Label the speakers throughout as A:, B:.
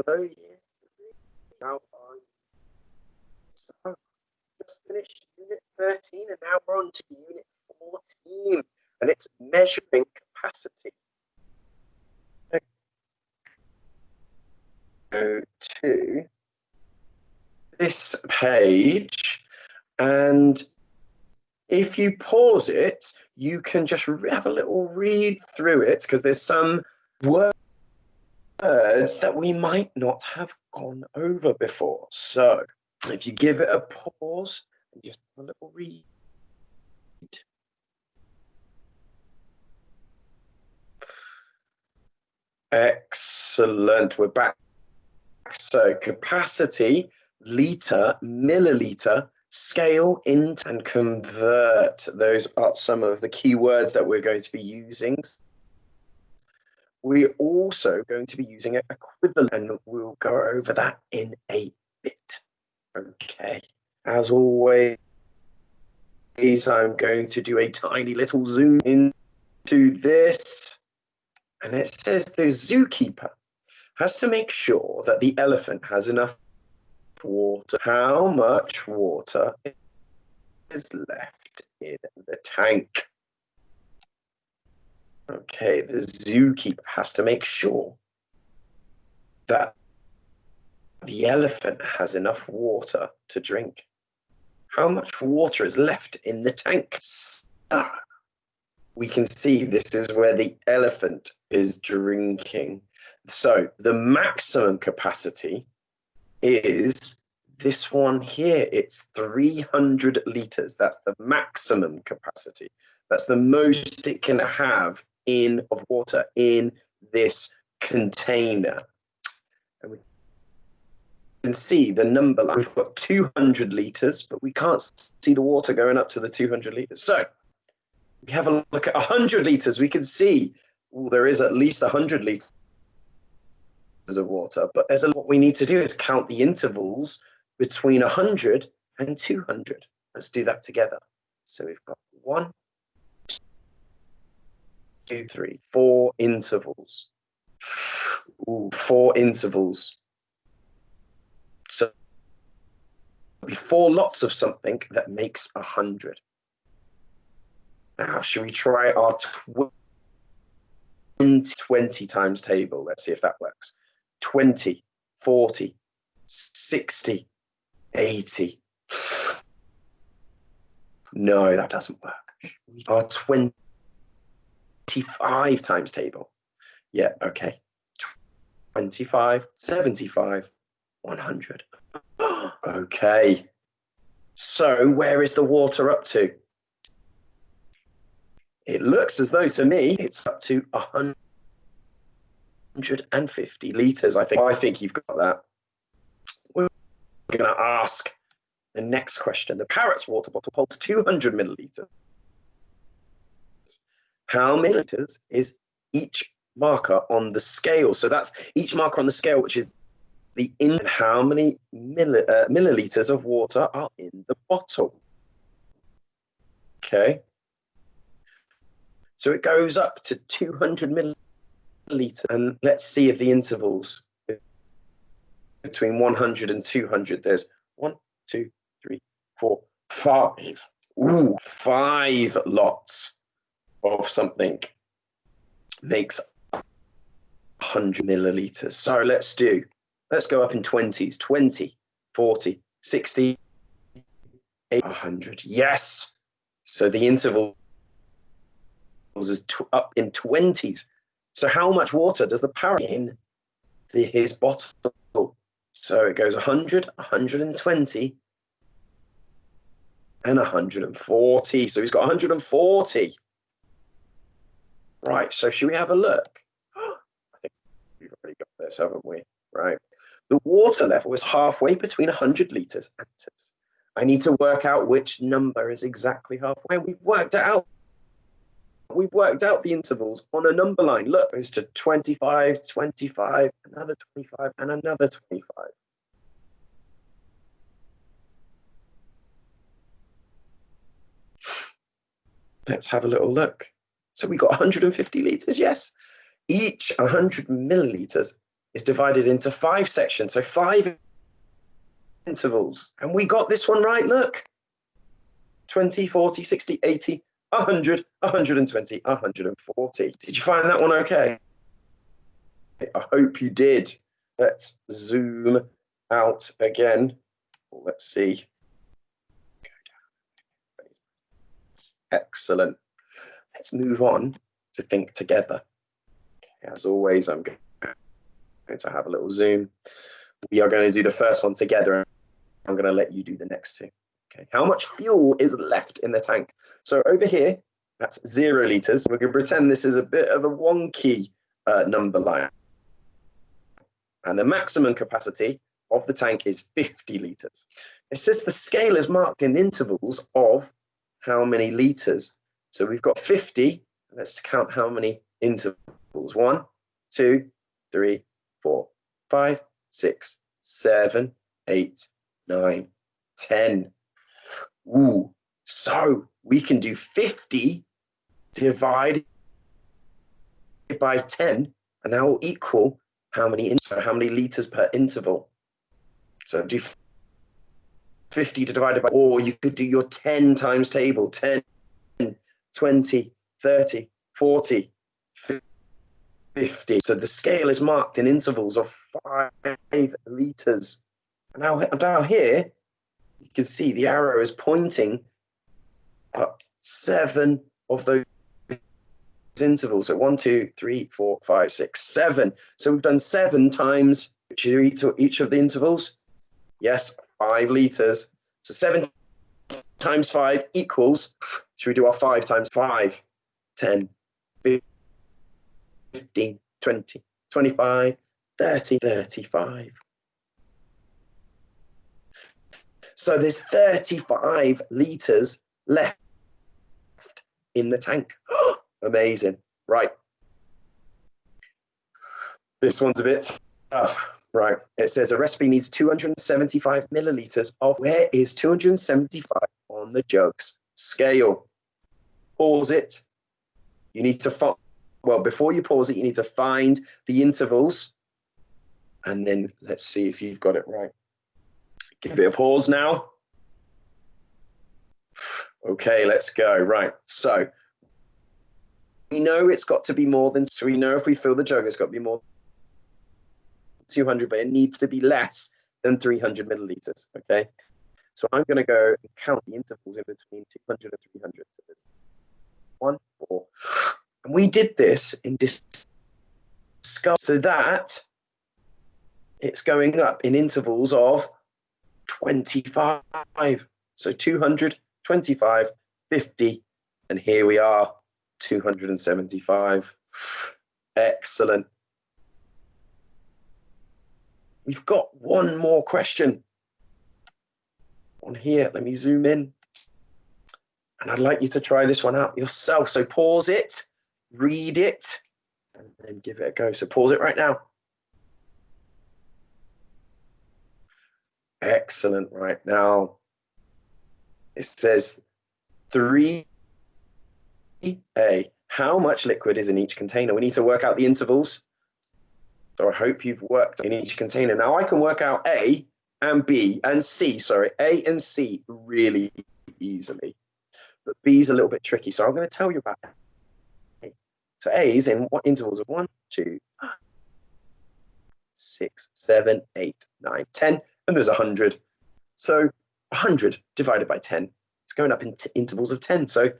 A: Hello, year 3. How are you? So, just finished unit 13, and now we're on to unit 14, and it's measuring capacity. Go to this page, and if you pause it, you can just have a little read through it, because there's some words that we might not have gone over before. So if you give it a pause and just have a little read. Excellent. We're back. So capacity, liter, milliliter, scale, int, and convert. Those are some of the key words that we're going to be using. We're also going to be using an equivalent, and we'll go over that in a bit. Okay. As always, I'm going to do a tiny little zoom into this. And it says the zookeeper has to make sure that the elephant has enough water. How much water is left in the tank? Okay, the zookeeper has to make sure that the elephant has enough water to drink. How much water is left in the tank? So we can see this is where the elephant is drinking. So the maximum capacity is this one here. It's 300 liters. That's the maximum capacity. That's the most it can have of water in this container. And we can see the number line. We've got 200 liters, but we can't see the water going up to the 200 liters. So we have a look at 100 liters. We can see there is at least 100 liters of water, but what we need to do is count the intervals between 100 and 200. Let's do that together. So we've got 1, 2, 3, 4 intervals. 4 intervals. So before lots of something that makes 100. Now, should we try our 20 times table? Let's see if that works. 20, 40, 60, 80. No, that doesn't work. Our 25 times table. Yeah, okay. 25, 75, 100. Okay. So where is the water up to? It looks as though, to me, it's up to 150 liters. I think you've got that. We're going to ask the next question. The parrot's water bottle holds 200 milliliters. How many liters is each marker on the scale? So that's each marker on the scale, which is the in. How many milliliters of water are in the bottle? Okay. So it goes up to 200 milliliters. And let's see if the intervals between 100 and 200. There's 1, 2, 3, 4, 5. Ooh, 5 lots of something makes 100 milliliters. So let's go up in 20s. 20, 40, 60, 100. Yes. So the interval is up in 20s. So how much water does the parrot in his bottle? So it goes 100, 120, and 140. So he's got 140. Right, so should we have a look? I think we've already got this, haven't we? Right. The water level is halfway between 100 liters and liters. I need to work out which number is exactly halfway. We've worked it out. We've worked out the intervals on a number line. Look, it's to 25, 25, another 25, and another 25. Let's have a little look. So we got 150 liters, yes. Each 100 milliliters is divided into 5 sections, so 5 intervals. And we got this one right, look. 20, 40, 60, 80, 100, 120, 140. Did you find that one okay? I hope you did. Let's zoom out again. Let's see. Excellent. Let's move on to think together. As always, I'm going to have a little zoom. We are going to do the first one together. I'm going to let you do the next two. Okay. How much fuel is left in the tank? So over here, that's 0 liters. We're going to pretend this is a bit of a wonky number line. And the maximum capacity of the tank is 50 liters. It says the scale is marked in intervals of how many liters. So we've got 50. Let's count how many intervals. 1, 2, 3, 4, 5, 6, 7, 8, 9, 10. Ooh, so we can do 50 divided by 10, and that will equal how many liters per interval. So do 50 divided by, or you could do your 10 times table, 10, 20, 30, 40, 50. So the scale is marked in intervals of 5 liters. Now down here, you can see the arrow is pointing at 7 of those intervals. So 1, 2, 3, 4, 5, 6, 7. So we've done 7 times each of the intervals. Yes, 5 liters. So 7 times 5 equals, should we do our 5 times 5? 10, 15, 20, 25, 30, 35. So there's 35 liters left in the tank. Amazing. Right. This one's a bit tough. Right. It says a recipe needs 275 milliliters of, where is 275 on the jug's scale? Pause it. You need to, well, before you pause it, you need to find the intervals. And then let's see if you've got it right. Give it a pause now. Okay, let's go. Right. So we know it's got to be more than, so we know if we fill the jug, it's got to be more than 200, but it needs to be less than 300 milliliters. Okay. So I'm going to go and count the intervals in between 200 and 300. So 1, 4. And we did this in discuss so that it's going up in intervals of 25. So 200, 25, 50, and here we are, 275. Excellent. We've got one more question on here. Let me zoom in. And I'd like you to try this one out yourself. So pause it, read it, and then give it a go. So pause it right now. Excellent. Right now, it says 3A. How much liquid is in each container? We need to work out the intervals. So I hope you've worked in each container. Now I can work out A and B and C, sorry, A and C really easily. But B is a little bit tricky. So I'm going to tell you about A. So A is in what intervals of 1, 2, 6, 7, 8, 9, 10, and there's 100. So 100 divided by 10, it's going up in intervals of 10. So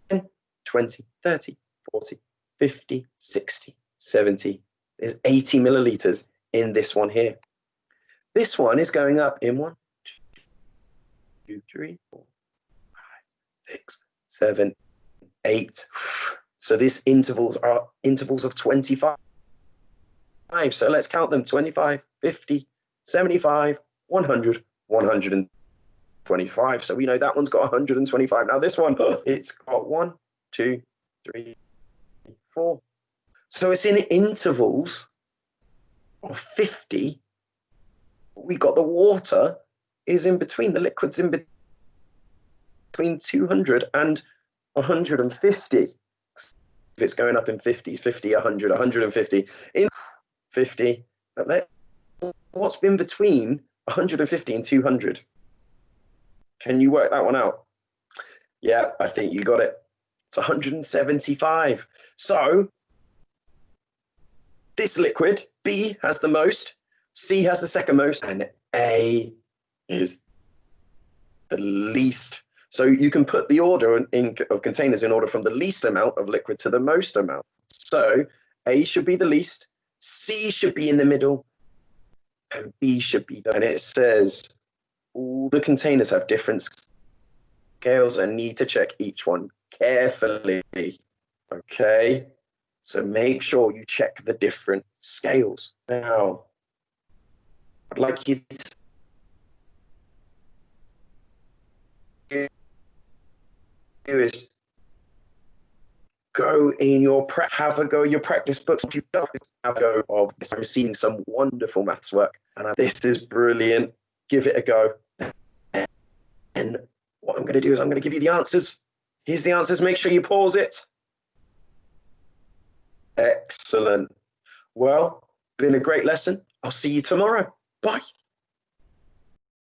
A: 10, 20, 30, 40, 50, 60, 70. There's 80 milliliters in this one here. This one is going up in 1, 2, 3, 4, 5, 6, 7, 8. So these intervals are intervals of 25. So let's count them: 25, 50, 75, 100, 125. So we know that one's got 125. Now this one, it's got 1, 2, 3, 4. So it's in intervals of 50. We got the water is in between, the liquid's in between 200 and 150. If it's going up in 50s, 50, 100, 150. 50. What's been between 150 and 200? Can you work that one out? Yeah, I think you got it. It's 175. So this liquid, B has the most, C has the second most, and A is the least. So you can put the order of containers in order from the least amount of liquid to the most amount. So A should be the least, C should be in the middle, and B should be the, and it says all the containers have different scales and need to check each one carefully. Okay, so make sure you check the different scales. Now, I'd like you to do is go in your have a go your practice books. You've done have a go of this. I'm seeing some wonderful maths work, and this is brilliant. Give it a go. And what I'm going to do is I'm going to give you the answers. Here's the answers. Make sure you pause it. Excellent. Well, been a great lesson. I'll see you tomorrow. Bye.